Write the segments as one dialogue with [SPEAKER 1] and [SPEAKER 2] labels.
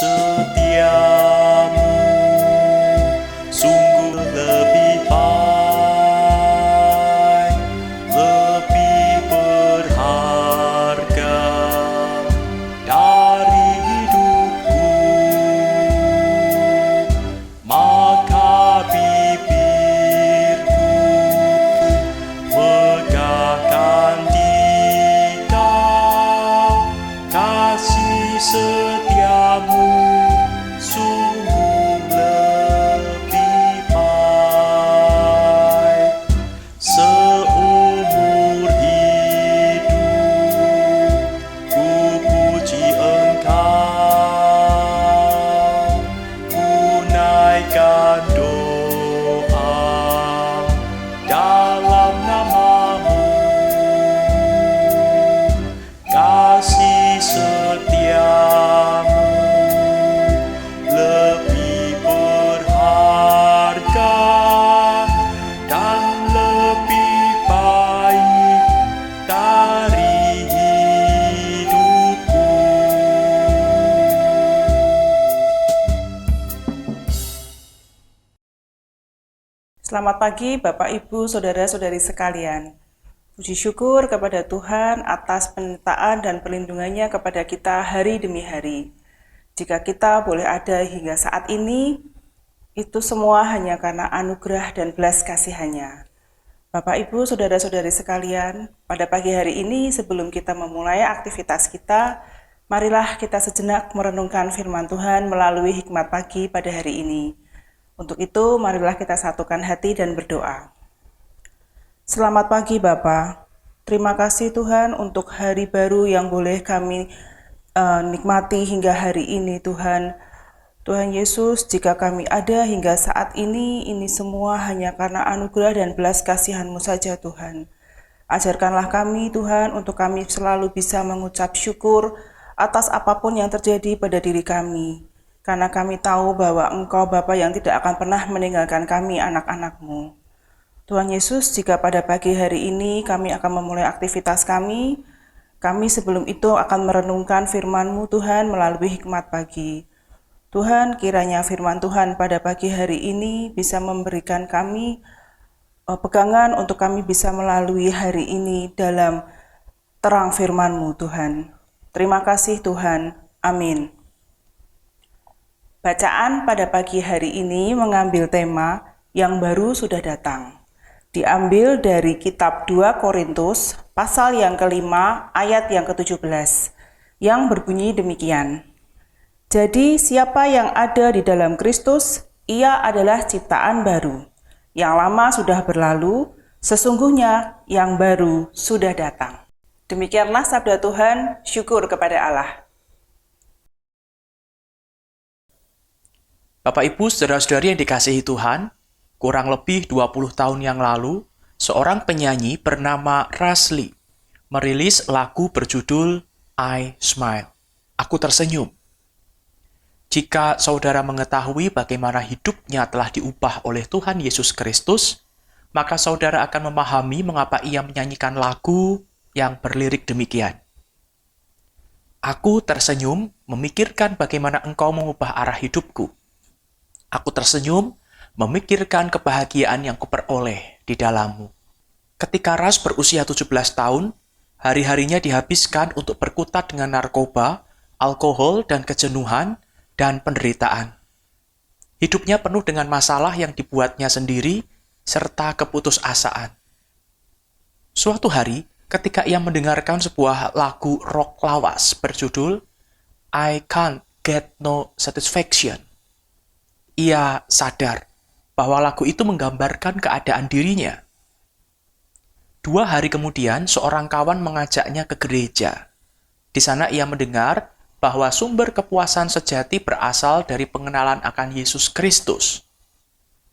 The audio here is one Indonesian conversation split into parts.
[SPEAKER 1] setiamu sungguh lebih baik, lebih berharga dari hidupku. Maka bibirku megahkan dikau, kasih setiamu sungguh lebih baik. Seumur hidup ku puji Engkau, ku naikkan doa dalam nama-Mu. Kasih setiamu lebih berharga dan lebih baik dari hidupku.
[SPEAKER 2] Selamat pagi Bapak, Ibu, Saudara-saudari sekalian. Puji syukur kepada Tuhan atas penyertaan dan perlindungannya kepada kita hari demi hari. Jika kita boleh ada hingga saat ini, itu semua hanya karena anugerah dan belas kasihan-Nya. Bapak, Ibu, Saudara-saudari sekalian, pada pagi hari ini sebelum kita memulai aktivitas kita, marilah kita sejenak merenungkan firman Tuhan melalui hikmat pagi pada hari ini. Untuk itu, marilah kita satukan hati dan berdoa. Selamat pagi Bapa. Terima kasih Tuhan untuk hari baru yang boleh kami nikmati hingga hari ini Tuhan. Tuhan Yesus, jika kami ada hingga saat ini semua hanya karena anugerah dan belas kasihan-Mu saja Tuhan. Ajarkanlah kami Tuhan untuk kami selalu bisa mengucap syukur atas apapun yang terjadi pada diri kami. Karena kami tahu bahwa Engkau Bapa yang tidak akan pernah meninggalkan kami anak-anak-Mu. Tuhan Yesus, jika pada pagi hari ini kami akan memulai aktivitas kami sebelum itu akan merenungkan firman-Mu Tuhan melalui hikmat pagi. Tuhan, kiranya firman Tuhan pada pagi hari ini bisa memberikan kami pegangan untuk kami bisa melalui hari ini dalam terang firman-Mu Tuhan. Terima kasih Tuhan. Amin. Bacaan pada pagi hari ini mengambil tema yang baru sudah datang. Diambil dari kitab 2 Korintus pasal yang kelima ayat yang ke-17 yang berbunyi demikian. Jadi siapa yang ada di dalam Kristus, ia adalah ciptaan baru. Yang lama sudah berlalu, sesungguhnya yang baru sudah datang. Demikianlah sabda Tuhan, syukur kepada Allah.
[SPEAKER 1] Bapak Ibu, saudara-saudari yang dikasihi Tuhan, kurang lebih 20 tahun yang lalu, seorang penyanyi bernama Russ Lee merilis lagu berjudul I Smile, Aku Tersenyum. Jika saudara mengetahui bagaimana hidupnya telah diubah oleh Tuhan Yesus Kristus, maka saudara akan memahami mengapa ia menyanyikan lagu yang berlirik demikian. Aku tersenyum memikirkan bagaimana Engkau mengubah arah hidupku. Aku tersenyum memikirkan kebahagiaan yang kuperoleh di dalam-Mu. Ketika Russ berusia 17 tahun, hari-harinya dihabiskan untuk berkutat dengan narkoba, alkohol, dan kejenuhan, dan penderitaan. Hidupnya penuh dengan masalah yang dibuatnya sendiri, serta keputusasaan. Suatu hari, ketika ia mendengarkan sebuah lagu rock lawas berjudul I Can't Get No Satisfaction, ia sadar bahwa lagu itu menggambarkan keadaan dirinya. 2 hari kemudian, seorang kawan mengajaknya ke gereja. Di sana ia mendengar bahwa sumber kepuasan sejati berasal dari pengenalan akan Yesus Kristus.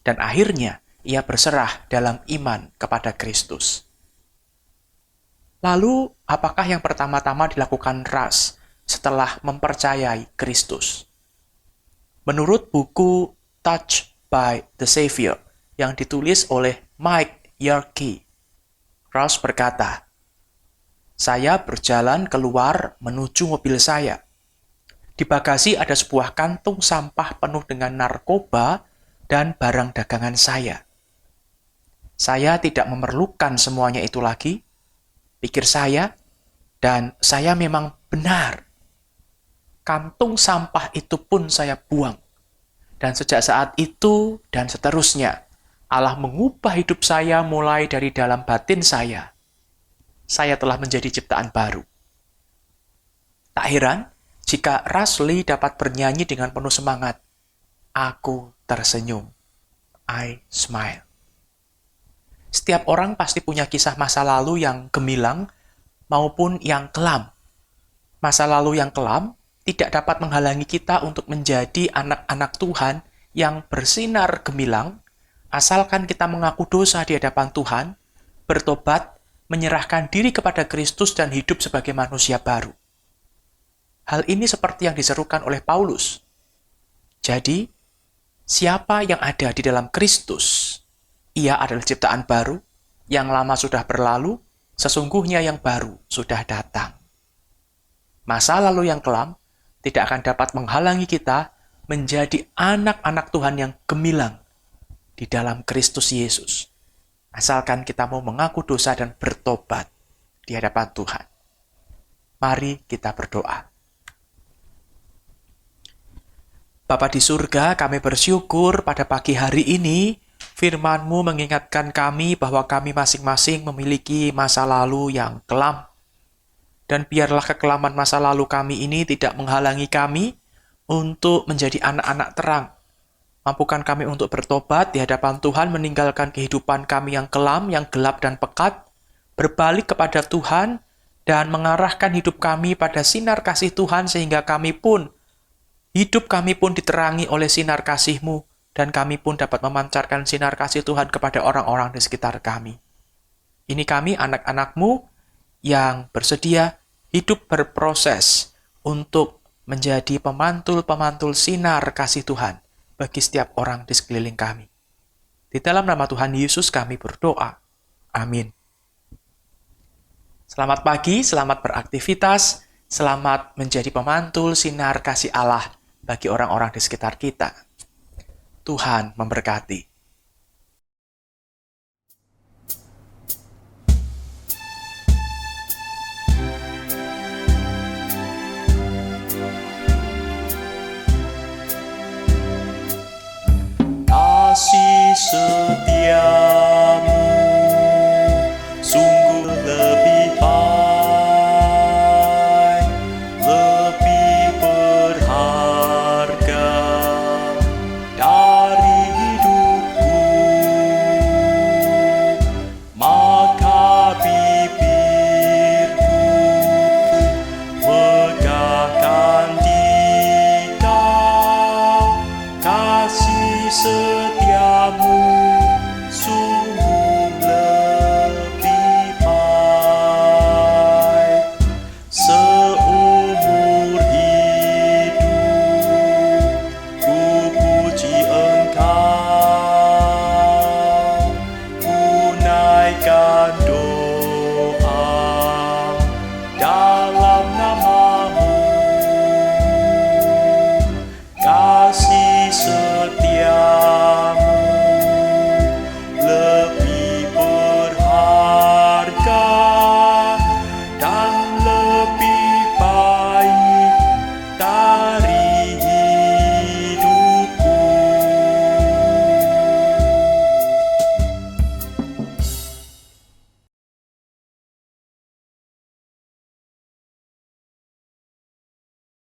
[SPEAKER 1] Dan akhirnya, ia berserah dalam iman kepada Kristus. Lalu, apakah yang pertama-tama dilakukan Russ setelah mempercayai Kristus? Menurut buku Touched by the Savior yang ditulis oleh Mike Yerke, Russ berkata, "Saya berjalan keluar menuju mobil saya. Di bagasi ada sebuah kantung sampah penuh dengan narkoba dan barang dagangan saya. Saya tidak memerlukan semuanya itu lagi, pikir saya, dan saya memang benar. Kantung sampah itu pun saya buang. Dan sejak saat itu dan seterusnya, Allah mengubah hidup saya mulai dari dalam batin saya. Saya telah menjadi ciptaan baru. Tak heran jika Rusli dapat bernyanyi dengan penuh semangat. Aku tersenyum. I smile. Setiap orang pasti punya kisah masa lalu yang gemilang maupun yang kelam. Masa lalu yang kelam tidak dapat menghalangi kita untuk menjadi anak-anak Tuhan yang bersinar gemilang, asalkan kita mengaku dosa di hadapan Tuhan, bertobat, menyerahkan diri kepada Kristus dan hidup sebagai manusia baru. Hal ini seperti yang diserukan oleh Paulus. Jadi, siapa yang ada di dalam Kristus, ia adalah ciptaan baru, yang lama sudah berlalu, sesungguhnya yang baru sudah datang. Masa lalu yang kelam tidak akan dapat menghalangi kita menjadi anak-anak Tuhan yang gemilang di dalam Kristus Yesus. Asalkan kita mau mengaku dosa dan bertobat di hadapan Tuhan. Mari kita berdoa. Bapa di surga, kami bersyukur pada pagi hari ini firman-Mu mengingatkan kami bahwa kami masing-masing memiliki masa lalu yang kelam. Dan biarlah kekelaman masa lalu kami ini tidak menghalangi kami untuk menjadi anak-anak terang. Mampukan kami untuk bertobat di hadapan Tuhan, meninggalkan kehidupan kami yang kelam, yang gelap dan pekat, berbalik kepada Tuhan, dan mengarahkan hidup kami pada sinar kasih Tuhan sehingga hidup kami pun diterangi oleh sinar kasih-Mu, dan kami pun dapat memancarkan sinar kasih Tuhan kepada orang-orang di sekitar kami. Ini kami anak-anak-Mu yang bersedia hidup berproses untuk menjadi pemantul-pemantul sinar kasih Tuhan bagi setiap orang di sekeliling kami. Di dalam nama Tuhan Yesus kami berdoa. Amin. Selamat pagi, selamat beraktivitas, selamat menjadi pemantul sinar kasih Allah bagi orang-orang di sekitar kita. Tuhan memberkati.